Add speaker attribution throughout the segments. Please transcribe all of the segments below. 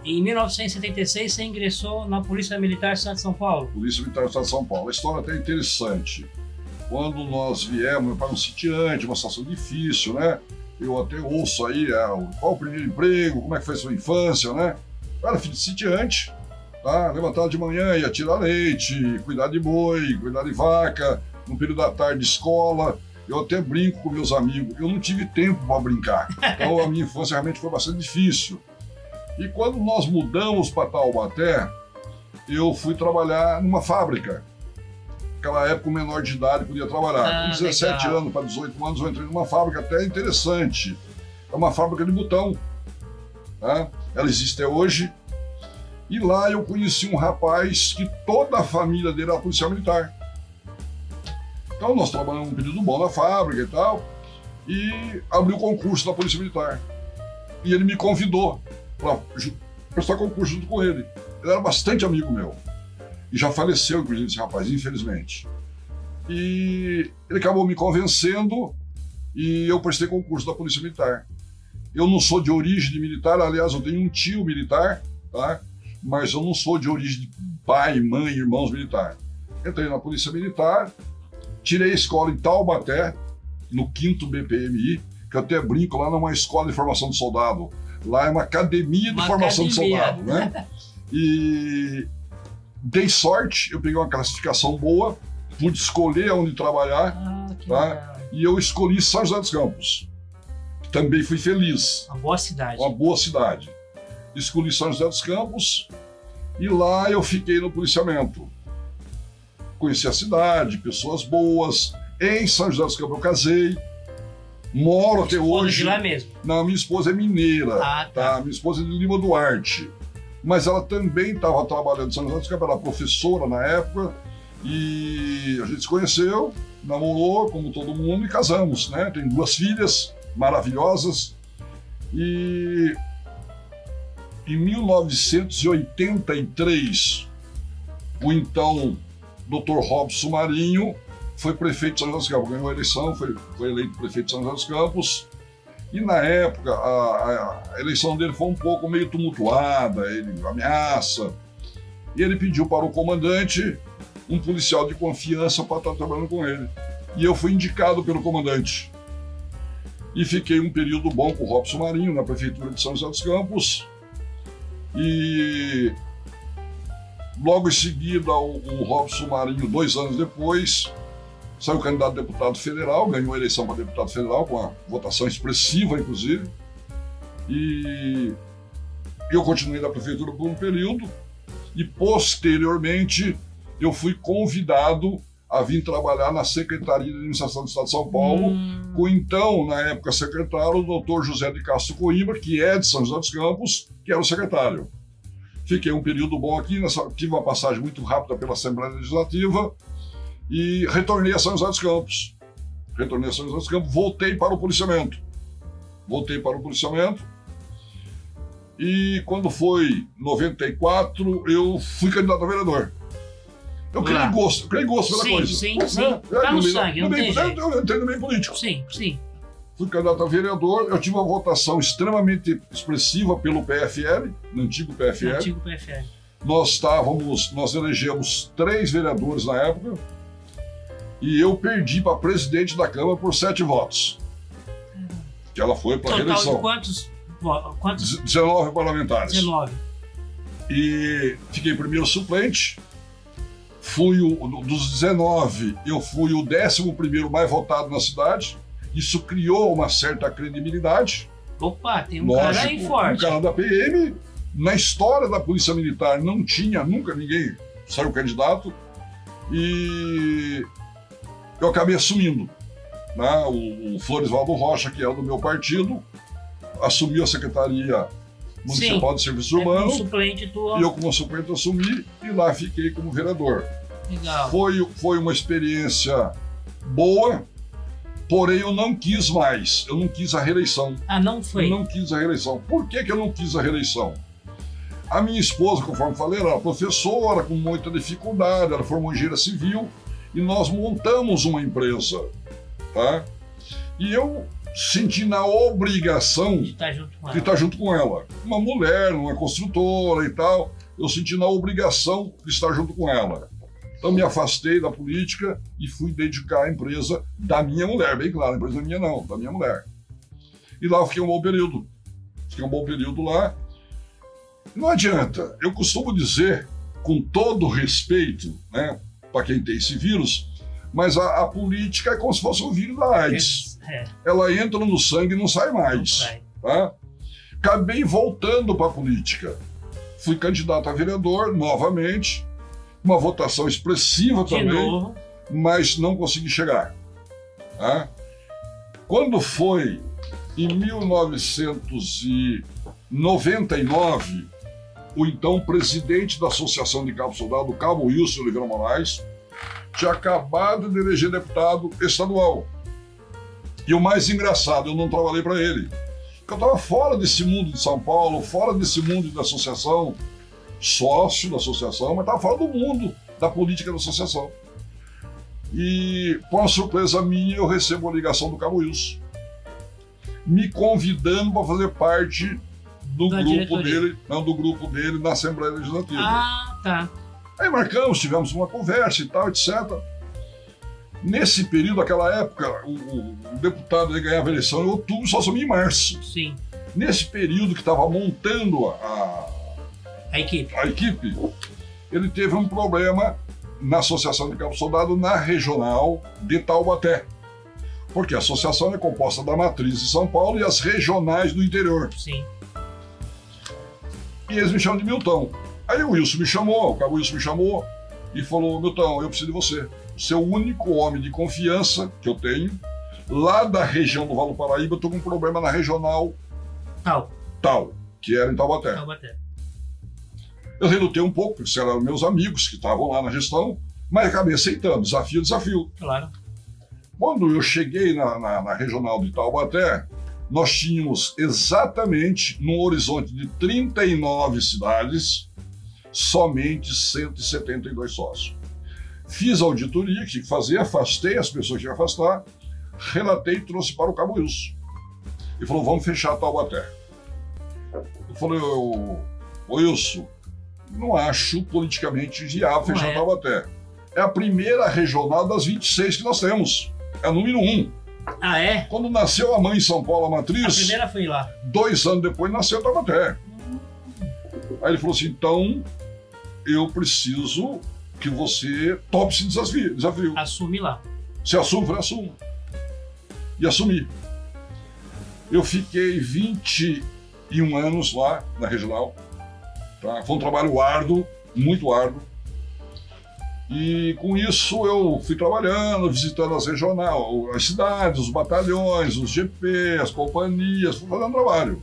Speaker 1: Em 1976, você ingressou na Polícia Militar do Estado de São Paulo.
Speaker 2: Polícia Militar do Estado de São Paulo. A história até é interessante. Quando nós viemos para um sitiante, uma situação difícil, né? Eu até ouço aí qual o primeiro emprego, como é que foi a sua infância, né? Eu era filho de sitiante, tá? Levantava de manhã, ia tirar leite, cuidar de boi, cuidar de vaca, no período da tarde, escola. Eu até brinco com meus amigos, eu não tive tempo para brincar. Então a minha infância realmente foi bastante difícil. E quando nós mudamos para Taubaté, eu fui trabalhar numa fábrica. Naquela época, o menor de idade podia trabalhar. Com 17 anos para 18 anos, eu entrei numa fábrica até interessante. É uma fábrica de botão. Tá? Ela existe até hoje. E lá eu conheci um rapaz que toda a família dele era policial militar. Então nós trabalhamos um período bom na fábrica e tal. E abriu o concurso da Polícia Militar. E ele me convidou para prestar concurso junto com ele. Ele era bastante amigo meu. E já faleceu, inclusive, esse rapaz, infelizmente. E ele acabou me convencendo e eu prestei concurso da Polícia Militar. Eu não sou de origem de militar, aliás, eu tenho um tio militar, tá? Mas eu não sou de origem de pai, mãe, irmãos militar. Entrei na Polícia Militar, tirei a escola em Taubaté, no 5º BPMI, que eu até brinco, lá não é uma escola de formação de soldado. Lá é uma academia de formação de soldado, né? E dei sorte, eu peguei uma classificação boa, pude escolher onde trabalhar, tá? E eu escolhi São José dos Campos. Também fui feliz.
Speaker 1: Uma boa cidade.
Speaker 2: Uma boa cidade. Escolhi São José dos Campos e lá eu fiquei no policiamento. Conheci a cidade, pessoas boas. Em São José dos Campos eu casei. Moro até hoje.
Speaker 1: De lá mesmo?
Speaker 2: Não, minha esposa é mineira. Tá? Minha esposa é de Lima Duarte. Mas ela também estava trabalhando em São José dos Campos, era professora na época. E a gente se conheceu, namorou, como todo mundo, e casamos, né? Tem 2 filhas maravilhosas. E em 1983, o então Dr. Robson Marinho foi prefeito de São José dos Campos, ganhou a eleição, foi eleito prefeito de São José dos Campos. E na época, a eleição dele foi um pouco meio tumultuada, ele ameaça. E ele pediu para o comandante um policial de confiança para estar trabalhando com ele. E eu fui indicado pelo comandante. E fiquei um período bom com o Robson Marinho, na prefeitura de São José dos Campos. E logo em seguida, o Robson Marinho, 2 anos depois, saiu candidato a deputado federal, ganhou a eleição para deputado federal, com uma votação expressiva, inclusive. E eu continuei na prefeitura por um período. E, posteriormente, eu fui convidado a vir trabalhar na Secretaria de Administração do Estado de São Paulo, com então, na época, secretário, o doutor José de Castro Coimbra, que é de São José dos Campos, que era o secretário. Fiquei um período bom aqui, tive uma passagem muito rápida pela Assembleia Legislativa e retornei a São José dos Campos. Voltei para o policiamento. E quando foi 94, eu fui candidato a vereador. Eu criei gosto pela coisa.
Speaker 1: Sim. Tá no sangue, não tem jeito.
Speaker 2: Eu entrei no meio político.
Speaker 1: Sim.
Speaker 2: Fui candidato a vereador, eu tive uma votação extremamente expressiva pelo PFL, no antigo PFL. Nós elegemos 3 vereadores na época e eu perdi para presidente da Câmara por 7 votos. Que ela foi para a reeleição.
Speaker 1: Quantos?
Speaker 2: 19 parlamentares.
Speaker 1: 19.
Speaker 2: E fiquei primeiro suplente. Dos 19, eu fui o 11º mais votado na cidade. Isso criou uma certa credibilidade.
Speaker 1: Opa, tem um cara aí forte.
Speaker 2: Um cara da PM. Na história da Polícia Militar não tinha, nunca ninguém saiu candidato. E eu acabei assumindo. Né? O Floresvaldo Rocha, que era do meu partido, assumiu a Secretaria Municipal de Serviços Urbanos.
Speaker 1: Suplente
Speaker 2: e eu, como suplente, assumi e lá fiquei como vereador.
Speaker 1: Legal.
Speaker 2: Foi uma experiência boa, porém eu não quis mais. Eu não quis a reeleição.
Speaker 1: Não foi?
Speaker 2: Eu não quis a reeleição. Por que eu não quis a reeleição? A minha esposa, conforme falei, era professora, com muita dificuldade, ela formou engenheira civil e nós montamos uma empresa, tá? E eu senti na obrigação
Speaker 1: De estar junto com
Speaker 2: de
Speaker 1: ela.
Speaker 2: estar junto com ela. Uma mulher, uma construtora e tal, eu senti na obrigação de estar junto com ela. Então me afastei da política e fui dedicar à empresa da minha mulher, bem claro, a empresa minha não, da minha mulher. E lá eu fiquei um bom período. Fiquei um bom período lá. Não adianta, eu costumo dizer, com todo respeito, né, para quem tem esse vírus, mas a política é como se fosse o vírus da AIDS. Ela entra no sangue e não sai mais. Tá? Acabei voltando para a política. Fui candidato a vereador novamente, uma votação expressiva
Speaker 1: De
Speaker 2: também,
Speaker 1: novo.
Speaker 2: mas não consegui chegar. Tá? Quando foi em 1999, o então presidente da Associação de Cabo Soldado, o Cabo Wilson Oliveira Moraes, tinha acabado de eleger deputado estadual. E o mais engraçado, eu não trabalhei para ele. Porque eu estava fora desse mundo de São Paulo, fora desse mundo da associação, sócio da associação, mas estava fora do mundo da política da associação. E, com uma surpresa minha, eu recebo a ligação do Cabo Wilson, me convidando para fazer parte do grupo dele na Assembleia Legislativa.
Speaker 1: Ah, tá.
Speaker 2: Aí marcamos, tivemos uma conversa e tal, etc. Nesse período, naquela época, o deputado ele ganhava a eleição em outubro, só assumia em março.
Speaker 1: Sim.
Speaker 2: Nesse período que estava montando
Speaker 1: A equipe.
Speaker 2: a equipe, ele teve um problema na Associação de Cabo Soldado, na regional de Taubaté. Porque a associação é composta da matriz de São Paulo e as regionais do interior.
Speaker 1: Sim.
Speaker 2: E eles me chamam de Milton. Aí o Wilson me chamou, o Cabo Wilson me chamou e falou: Milton, eu preciso de você. Você é o único homem de confiança que eu tenho. Lá da região do Vale do Paraíba, eu estou com um problema na regional tal, que era em Taubaté.
Speaker 1: Taubaté.
Speaker 2: Eu relutei um pouco, porque eram meus amigos que estavam lá na gestão, mas acabei aceitando, desafio.
Speaker 1: Claro.
Speaker 2: Quando eu cheguei na regional de Taubaté, nós tínhamos exatamente, num horizonte de 39 cidades, somente 172 sócios. Fiz a auditoria, que tinha que fazer, afastei as pessoas que tinha que afastar, relatei e trouxe para o Cabo Wilson. Ele falou: vamos fechar Taubaté. Eu falei: ô Wilson, não acho politicamente viável fechar Taubaté. É a primeira regional das 26 que nós temos. É a número 1.
Speaker 1: Ah, é?
Speaker 2: Quando nasceu a mãe em São Paulo, a
Speaker 1: A
Speaker 2: matriz,
Speaker 1: primeira foi lá.
Speaker 2: 2 anos depois nasceu Taubaté. Aí ele falou assim: então eu preciso que você tope esse desafio.
Speaker 1: Assume lá.
Speaker 2: Você assume? Eu falei: assumo. E assumi. Eu fiquei 21 anos lá na regional. Tá? Foi um trabalho árduo, muito árduo. E com isso eu fui trabalhando, visitando as regionais, as cidades, os batalhões, os GP, as companhias, fui fazendo trabalho.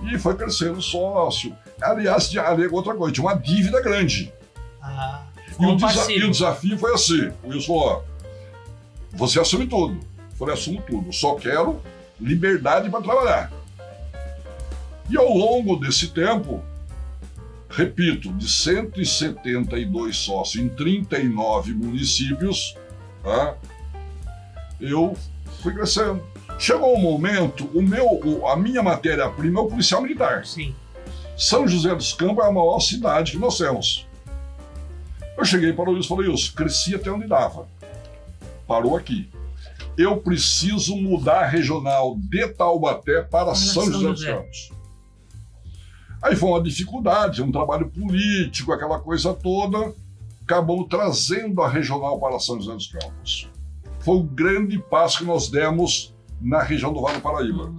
Speaker 2: E foi crescendo sócio. Aliás, outra coisa, tinha uma dívida grande.
Speaker 1: Ah,
Speaker 2: E o desafio foi assim: o Wilson falou: ó, você assume tudo. Eu falei: assumo tudo, só quero liberdade para trabalhar. E ao longo desse tempo, repito, de 172 sócios em 39 municípios, tá? Eu fui crescendo. Chegou um momento, a minha matéria-prima é o policial militar.
Speaker 1: Sim.
Speaker 2: São José dos Campos é a maior cidade que nós temos. Eu cheguei para o Wilson e falei: Wilson, cresci até onde dava. Parou aqui. Eu preciso mudar a regional de Taubaté para São José dos Campos. Aí foi uma dificuldade, um trabalho político, aquela coisa toda. Acabou trazendo a regional para São José dos Campos. Foi o grande passo que nós demos na região do Vale do Paraíba.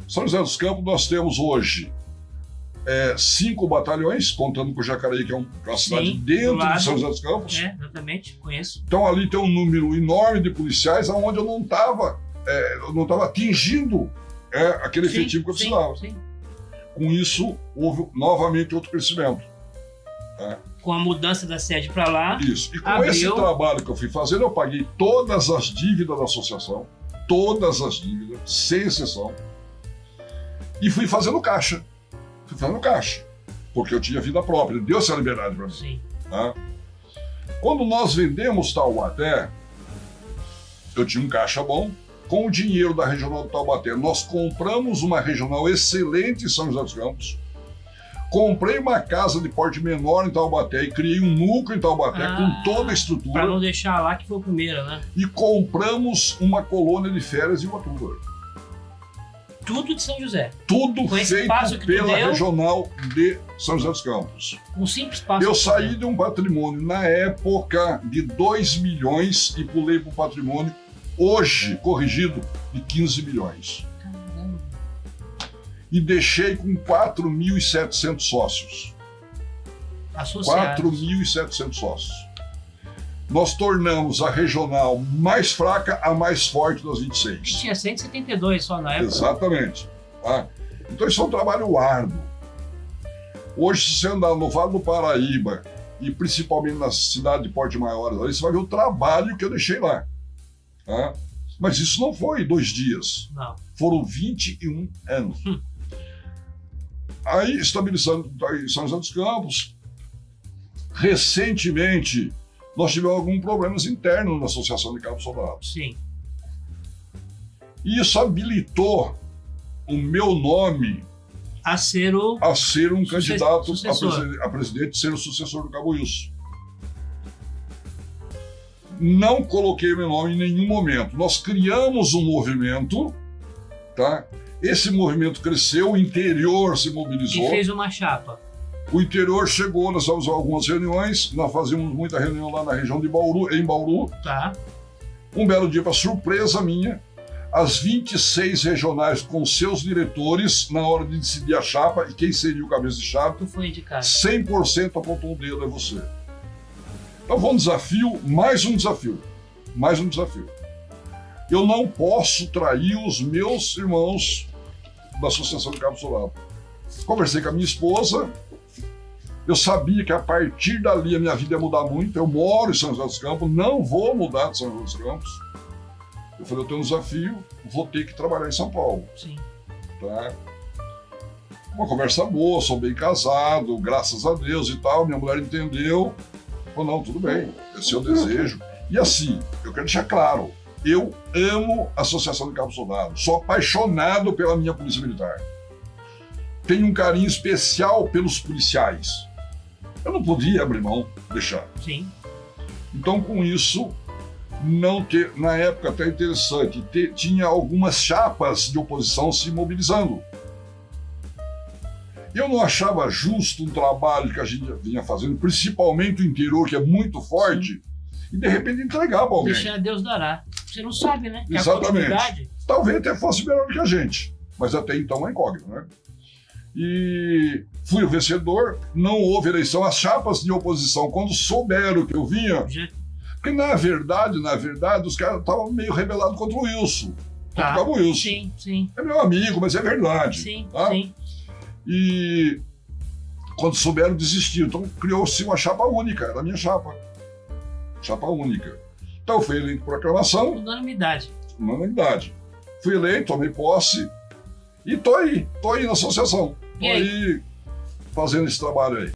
Speaker 2: São José dos Campos nós temos hoje 5 batalhões, contando com o Jacareí, que é uma cidade dentro de São José dos Campos.
Speaker 1: É, exatamente, conheço.
Speaker 2: Então ali tem um número enorme de policiais, onde eu não estava atingindo aquele efetivo que eu precisava.
Speaker 1: Sim.
Speaker 2: Com isso, houve novamente outro crescimento.
Speaker 1: Com a mudança da sede para lá.
Speaker 2: Isso. E com esse trabalho que eu fui fazendo, eu paguei todas as dívidas da associação, todas as dívidas, sem exceção, e fui fazendo caixa. Porque eu tinha vida própria, deu essa liberdade para mim.
Speaker 1: Sim.
Speaker 2: Tá? Quando nós vendemos Taubaté, eu tinha um caixa bom, Com o dinheiro da Regional de Taubaté, nós compramos uma regional excelente em São José dos Campos. Comprei uma casa de porte menor em Taubaté e criei um núcleo em Taubaté com toda a estrutura.
Speaker 1: Para não deixar lá que foi o primeiro, né?
Speaker 2: E compramos uma colônia de férias em Ubatuba.
Speaker 1: Tudo de São José.
Speaker 2: Tudo
Speaker 1: com esse passo
Speaker 2: feito
Speaker 1: que
Speaker 2: pela
Speaker 1: tu deu,
Speaker 2: Regional de São José dos Campos.
Speaker 1: Um simples passo.
Speaker 2: Eu saí de um patrimônio na época de 2 milhões e pulei para um patrimônio hoje corrigido de 15 milhões.
Speaker 1: Caramba.
Speaker 2: E deixei com 4.700 sócios.
Speaker 1: Associados.
Speaker 2: 4.700 sócios. Nós tornamos a regional mais fraca a mais forte das 26.
Speaker 1: Tinha 172 só na época.
Speaker 2: Exatamente. Tá? Então isso é um trabalho árduo. Hoje, se você andar no Vale do Paraíba e principalmente na cidade de porte maiores, aí você vai ver o trabalho que eu deixei lá. Tá? Mas isso não foi 2 dias.
Speaker 1: Não.
Speaker 2: Foram 21 anos. Aí, estabilizando em São José dos Campos, recentemente, nós tivemos alguns problemas internos na Associação de Cabos Soldados.
Speaker 1: Sim.
Speaker 2: E isso habilitou o meu nome
Speaker 1: A ser um
Speaker 2: candidato
Speaker 1: sucessor.
Speaker 2: a presidente, ser o sucessor do Cabo Wilson. Não coloquei meu nome em nenhum momento. Nós criamos um movimento, tá? Esse movimento cresceu, o interior se mobilizou.
Speaker 1: E fez uma chapa.
Speaker 2: O interior chegou, nós fizemos algumas reuniões, nós fazíamos muita reunião lá na região de Bauru, em Bauru.
Speaker 1: Tá.
Speaker 2: Um belo dia, para surpresa minha, as 26 regionais com seus diretores, na hora de decidir a chapa e quem seria o cabeça de chapa,
Speaker 1: Tu foi indicado.
Speaker 2: 100% apontou o dedo, é você. Então foi um desafio, mais um desafio, mais um desafio. Eu não posso trair os meus irmãos da Associação de Cabo Soldado. Conversei com a minha esposa, eu sabia que a partir dali a minha vida ia mudar muito. Eu moro em São José dos Campos, não vou mudar de São José dos Campos. Eu falei, eu tenho um desafio, vou ter que trabalhar em São Paulo.
Speaker 1: Sim.
Speaker 2: Tá? Uma conversa boa, sou bem casado, graças a Deus e tal. Minha mulher entendeu. Falou, não, tudo bem, esse é o desejo. E assim, eu quero deixar claro, eu amo a Associação de Cabos Soldados, sou apaixonado pela minha Polícia Militar. Tenho um carinho especial pelos policiais. Eu não podia abrir mão, deixar.
Speaker 1: Sim.
Speaker 2: Então, com isso, não ter, na época até interessante, tinha algumas chapas de oposição se mobilizando. Eu não achava justo um trabalho que a gente vinha fazendo, principalmente o interior, que é muito forte, e de repente entregar para alguém.
Speaker 1: Deixar Deus dará. Você não sabe, né? Que
Speaker 2: Exatamente.
Speaker 1: A continuidade...
Speaker 2: Talvez até fosse melhor que a gente, mas até então é incógnito, né? E fui o vencedor, não houve eleição. As chapas de oposição, quando souberam que eu vinha, porque na verdade, os caras estavam meio rebelados contra o Wilson.
Speaker 1: Tá.
Speaker 2: Contra o Wilson.
Speaker 1: Sim, sim.
Speaker 2: É meu amigo, mas é verdade.
Speaker 1: Sim,
Speaker 2: tá?
Speaker 1: sim.
Speaker 2: E quando souberam, desistiram. Então criou-se uma chapa única, era a minha chapa. Chapa única. Então fui eleito por aclamação.
Speaker 1: Unanimidade.
Speaker 2: Unanimidade. Fui eleito, tomei posse e tô aí na associação. Tô aí fazendo esse trabalho aí.